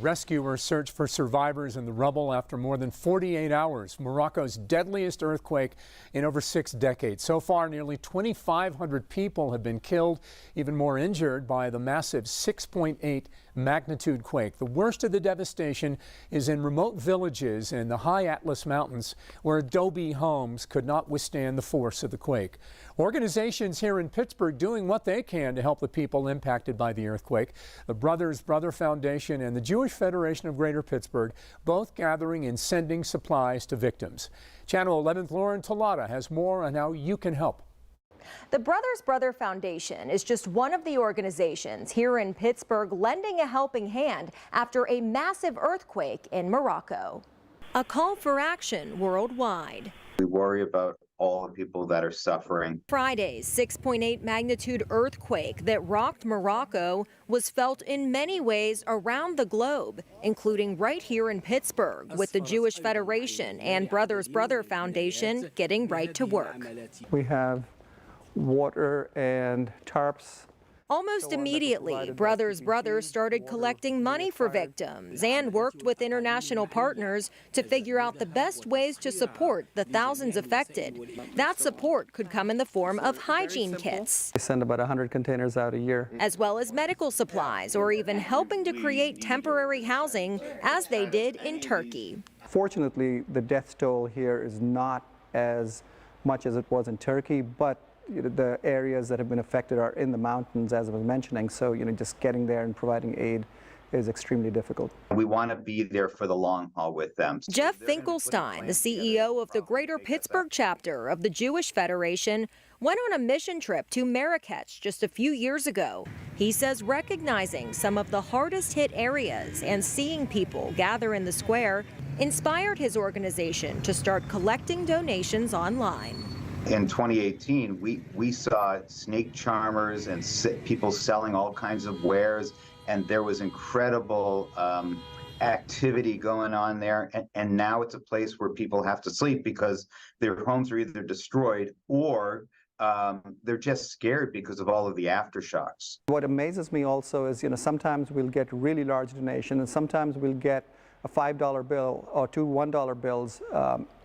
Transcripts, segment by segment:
Rescuers search for survivors in the rubble after more than 48 hours. Morocco's deadliest earthquake in over 6 decades. So far, nearly 2,500 people have been killed, even more injured by the massive 6.8 magnitude quake. The worst of the devastation is in remote villages in the high Atlas Mountains, where adobe homes could not withstand the force of the quake. Organizations here in Pittsburgh doing what they can to help the people impacted by the earthquake. The Brothers Brother Foundation and the Jewish Federation of Greater Pittsburgh both gathering and sending supplies to victims. Channel 11's Lauren Tallada has more on how you can help. The Brothers Brother Foundation is just one of the organizations here in Pittsburgh lending a helping hand after a massive earthquake in Morocco. A call for action worldwide. We worry about all the people that are suffering. Friday's 6.8 magnitude earthquake that rocked Morocco was felt in many ways around the globe, including right here in Pittsburgh, with the Jewish Federation and Brothers Brother Foundation getting right to work. We have water and tarps. Almost immediately, Brothers Brother started collecting money for victims and worked with international partners to figure out the best ways to support the thousands affected. That support could come in the form of hygiene kits. They send about 100 containers out a year. As well as medical supplies, or even helping to create temporary housing, as they did in Turkey. Fortunately, the death toll here is not as much as it was in Turkey, but the areas that have been affected are in the mountains, as I was mentioning, so just getting there and providing aid is extremely difficult. We want to be there for the long haul with them. Jeff Finkelstein, the CEO of the Greater Pittsburgh chapter of the Jewish Federation, went on a mission trip to Marrakech just a few years ago. He says recognizing some of the hardest hit areas and seeing people gather in the square inspired his organization to start collecting donations online. In 2018, we saw snake charmers and people selling all kinds of wares, and there was incredible activity going on there. And now it's a place where people have to sleep because their homes are either destroyed or they're just scared because of all of the aftershocks. What amazes me also is, sometimes we'll get really large donations, and sometimes we'll get a $5 bill or two $1 bills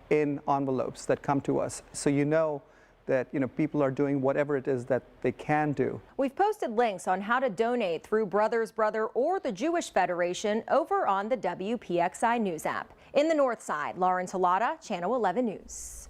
in envelopes that come to us. So that people are doing whatever it is that they can do. We've posted links on how to donate through Brothers Brother or the Jewish Federation over on the WPXI News app. In the North Side, Lauren Tallada, Channel 11 News.